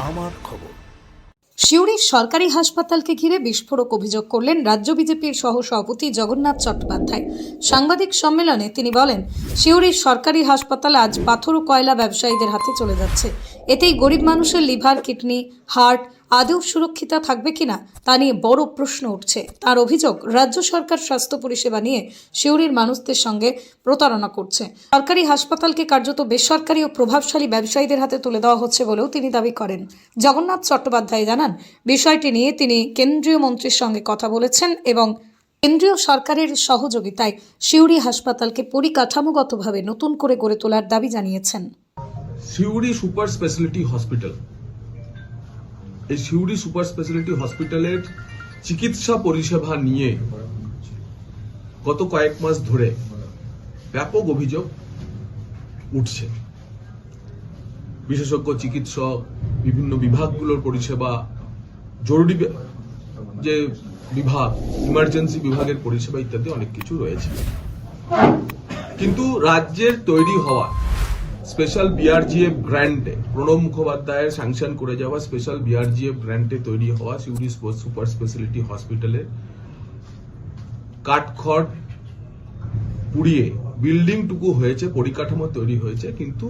আমার খবর। সিউড়ির সরকারি হাসপাতালকে ঘিরে বিস্ফোরক অভিযোগ করলেন রাজ্য বিজেপির সহ সভাপতি জগন্নাথ চট্টোপাধ্যায়। সাংবাদিক সম্মেলনে তিনি বলেন, সিউড়ির সরকারি হাসপাতাল আজ পাথর ও কয়লা ব্যবসায়ীদের হাতে চলে যাচ্ছে। এতেই গরিব মানুষের লিভার, কিডনি, হার্ট আদৌ সুরক্ষিত থাকবে কিনা তা নিয়ে বড় প্রশ্ন উঠছে। তার অভিযোগ, রাজ্য সরকার স্বাস্থ্য পরিষেবা নিয়ে সিউড়ির মানুষদের সঙ্গে প্রতারণা করছে। সরকারি হাসপাতালকে কার্যত বেসরকারি ও প্রভাবশালী ব্যবসায়ীদের হাতে তুলে দেওয়া হচ্ছে বলেও তিনি দাবি করেন। জগন্নাথ চট্টোপাধ্যায় জানান, বিষয়টি নিয়ে তিনি কেন্দ্রীয় মন্ত্রীর সঙ্গে কথা বলেছেন এবং কেন্দ্রীয় সরকারের সহযোগিতায় সিউড়ি হাসপাতালকে পরিকাঠামোগতভাবে নতুন করে গড়ে তোলার দাবি জানিয়েছেন। সিউড়ি সুপার স্পেশালিটি হসপিটাল, এই সিউড়ি সুপার স্পেশালিটি হসপিটালের চিকিৎসা পরিষেবা নিয়ে গত কয়েক মাস ধরে ব্যাপক অভিযোগ উঠছে। বিশেষজ্ঞ চিকিৎসক, বিভিন্ন বিভাগগুলোর পরিষেবা, জরুরি যে বিভাগ, ইমার্জেন্সি বিভাগের পরিষেবা ইত্যাদি অনেক কিছু রয়েছে। কিন্তু রাজ্যের তৈরি হওয়া স্পেশাল বিআরজিএফ গ্র্যান্টে, প্রণব মুখোপাধ্যায়ের স্যাংশন করে যাওয়া স্পেশাল বিআরজিএফ গ্র্যান্টে তৈরি হওয়া সিউড়ি সুপার স্পেশালিটি হসপিটালের কাঠখড় পুড়িয়ে বিল্ডিংটুকু হয়েছে, পরিকাঠামো তৈরি হয়েছে, কিন্তু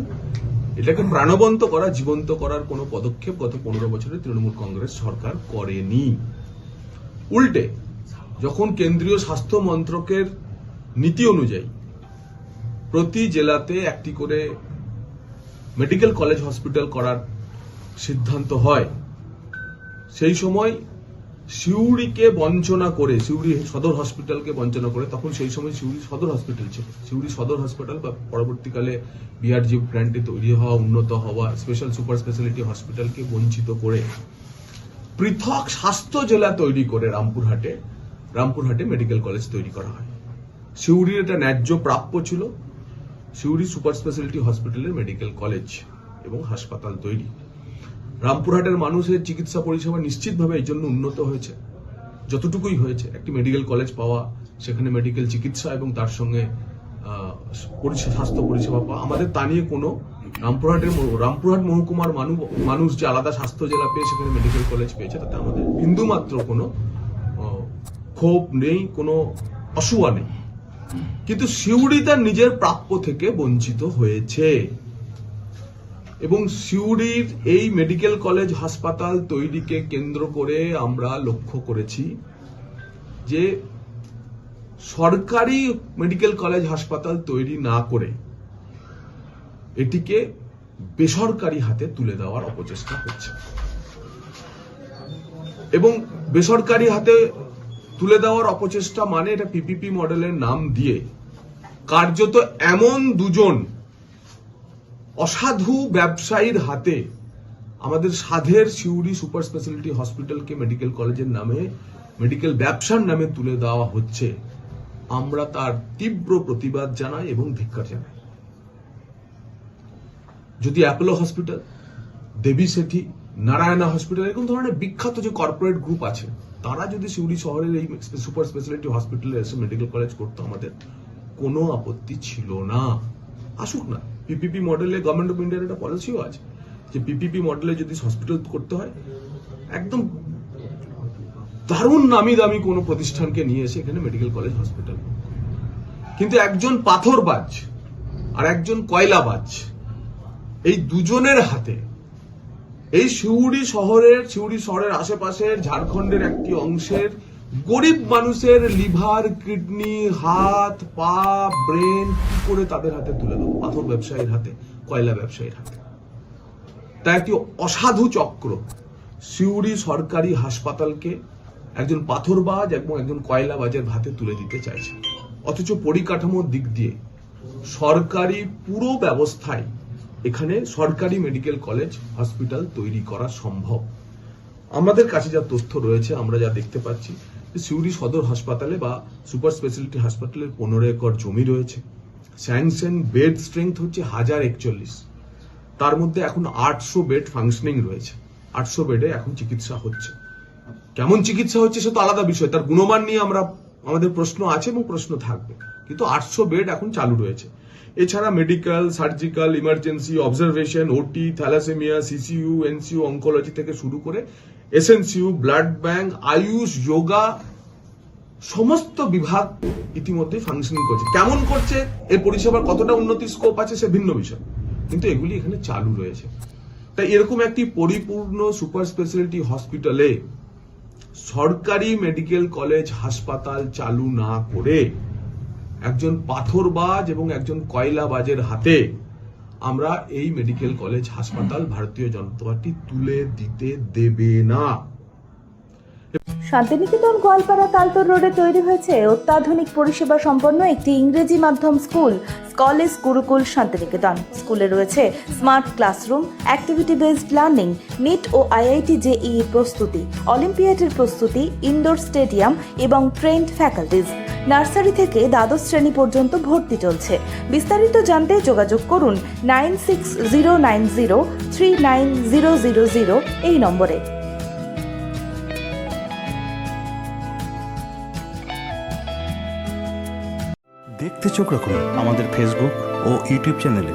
এটাকে প্রাণবন্ত করা, জীবন্ত করার কোনো পদক্ষেপ গত 15 বছরে তৃণমূল কংগ্রেস সরকার করেনি। উল্টে যখন কেন্দ্রীয় স্বাস্থ্য মন্ত্রকের নীতি অনুযায়ী প্রতি জেলাতে একটি করে মেডিকেল কলেজ হসপিটাল করার সিদ্ধান্ত হয়, সেই সময় সিউড়িকে বঞ্চনা করে, সিউড়ি সদর হসপিটালকে বঞ্চনা করে, তখন সেই সময় সিউড়ি সদর হসপিটাল ছিল, সিউড়ি সদর হসপিটাল বা পরবর্তীকালে বিআরজিএফ গ্র্যান্টে তৈরি হওয়া, উন্নত হওয়া স্পেশাল সুপার স্পেশালিটি হসপিটালকে বঞ্চিত করে পৃথক স্বাস্থ্য জেলা তৈরি করে রামপুরহাটে মেডিকেল কলেজ তৈরি করা হয়। সিউড়ির এটা ন্যায্য প্রাপ্য ছিল, সিউড়ি সুপার স্পেশালিটি হসপিটালের মেডিকেল কলেজ এবং হাসপাতাল তৈরি। রামপুরহাটের মানুষের চিকিৎসা পরিষেবা নিশ্চিতভাবে এই জন্য উন্নত হয়েছে, যতটুকুই হয়েছে। একটি মেডিকেল কলেজ পাওয়া, সেখানে মেডিকেল চিকিৎসা এবং তার সঙ্গে স্বাস্থ্য পরিষেবা পাওয়া, আমাদের তা নিয়ে কোনো রামপুরহাট মহকুমার মানুষ যে আলাদা স্বাস্থ্য জেলা পেয়ে সেখানে মেডিকেল কলেজ পেয়েছে, তাতে আমাদের বিন্দুমাত্র কোনো ক্ষোভ নেই, কোনো অসুয়া নেই। কিন্তু সিউড়ি তার নিজের প্রাপ্য থেকে বঞ্চিত হয়েছে এবং সিউড়ির এই মেডিকেল কলেজ হাসপাতাল তৈরিকে কেন্দ্র করে আমরা লক্ষ্য করেছি যে সরকারি মেডিকেল কলেজ হাসপাতাল তৈরি না করে এটিকে বেসরকারি হাতে তুলে দেওয়ার অপচেষ্টা হচ্ছে এবং বেসরকারি হাতে তুলে দেওয়ার অপচেষ্টা মানে এটা পিপিপি মডেলের নাম দিয়ে কার্যত এমন দুজন অসাধু ব্যবসায়ীর হাতে আমাদের সাধের সিউড়ি সুপার স্পেশালিটি হসপিটালকে মেডিকেল কলেজের নামে, মেডিকেল ব্যবসার নামে তুলে দেওয়া হচ্ছে। আমরা তার তীব্র প্রতিবাদ জানাই এবং ধিক্কার জানাই। যদি অ্যাপোলো হসপিটাল, দেবী সেঠি, নারায়ণা হসপিটাল, এরকম ধরনের বিখ্যাত যে কর্পোরেট গ্রুপ আছে, তারা যদি সিউড়ি শহরের এই সুপার স্পেশালিটি হসপিটালে এসে মেডিকেল কলেজ করতো, আমাদের কোনো আপত্তি ছিল না। আসুক না। পিপিপি মডেলে গভর্নমেন্ট অফ ইন্ডিয়ার একটা পলিসিও আছে যে পিপিপি মডেলে যদি হসপিটাল করতে হয়, একদম দারুণ নামি দামি কোনো প্রতিষ্ঠানকে নিয়ে এসে এখানে মেডিকেল কলেজ হসপিটাল। কিন্তু একজন পাথরবাজ আর একজন কয়লাবাজ, এই দুজনের হাতে এই সিউড়ি শহরের আশেপাশের ঝাড়খণ্ডের একটি অংশের গরিব মানুষের লিভার, কিডনি, হাত, পা, ব্রেন কি করে তাদের হাতে তুলে দেবো? পাথর ব্যবসায়ীর হাতে, কয়লা ব্যবসায়ীর হাতে। তা একটি অসাধু চক্র সিউড়ি সরকারি হাসপাতালকে একজন পাথরবাজ এবং একজন কয়লাবাজের হাতে তুলে দিতে চাইছে। অথচ পরিকাঠামোর দিক দিয়ে সরকারি পুরো ব্যবস্থায় এখানে সরকারি মেডিকেল কলেজ হসপিটাল তৈরি করা সম্ভব। আমাদের কাছে যা তথ্য রয়েছে, আমরা যা দেখতে পাচ্ছি, সিউড়ি সদর হাসপাতালে বা সুপার স্পেশালিটি হাসপাতালের 15 একর জমি রয়েছে। স্যাংশন বেড স্ট্রেংথ হচ্ছে 1041, তার মধ্যে এখন 800 বেড ফাংশনিং রয়েছে। 800 বেডে এখন চিকিৎসা হচ্ছে। কেমন চিকিৎসা হচ্ছে সে তো আলাদা বিষয়, তার গুণমান নিয়ে আমাদের প্রশ্ন আছে এবং প্রশ্ন থাকবে, কিন্তু 800 বেড এখন চালু রয়েছে। এছাড়া মেডিকেল, সার্জিক্যাল, ইমার্জেন্সি, অবজারভেশন, ওটি, থ্যালাসেমিয়া, সিসিইউ, এনসিইউ, অঙ্কোলজি থেকে শুরু করে SNCU, blood bank, Ayush, yoga, সমস্ত বিভাগ ইতিমধ্যে ফাংশনিং করছে। কেমন করছে, এর পরিষেবার কতটা উন্নতি স্কোপ আছে সে ভিন্ন বিষয়, কিন্তু এগুলি এখানে চালু রয়েছে। তাই এরকম একটি পরিপূর্ণ সুপার স্পেশালিটি হসপিটালে সরকারি মেডিকেল কলেজ হাসপাতাল চালু না করে একজন পাথরবাজ এবং একজন কয়লাবাজের হাতে আমরা এই মেডিকেল কলেজ হাসপাতাল ভারতীয় জনতা পার্টি তুলে দিতে দেবে না। শান্তিনিকেতন গোয়ালপাড়া তালতর রোডে তৈরি হয়েছে অত্যাধুনিক পরিষেবা সম্পন্ন একটি ইংরেজি মাধ্যম স্কুল, কলেজ গুরুকুল শান্তিনিকেতন। স্কুলে রয়েছে smart classroom, activity based learning, NEET ও আইআইটি জেইই প্রস্তুতি, অলিম্পিয়াডের প্রস্তুতি, ইনডোর স্টেডিয়াম এবং ট্রেন্ড ফ্যাকাল্টিজ। নার্সারি থেকে দ্বাদশ শ্রেণী পর্যন্ত ভর্তি চলছে। বিস্তারিত জানতে যোগাযোগ করুন 9609039000 এই নম্বরে। দেখতে চোখ রাখুন আমাদের ফেসবুক ও ইউটিউব চ্যানেলে।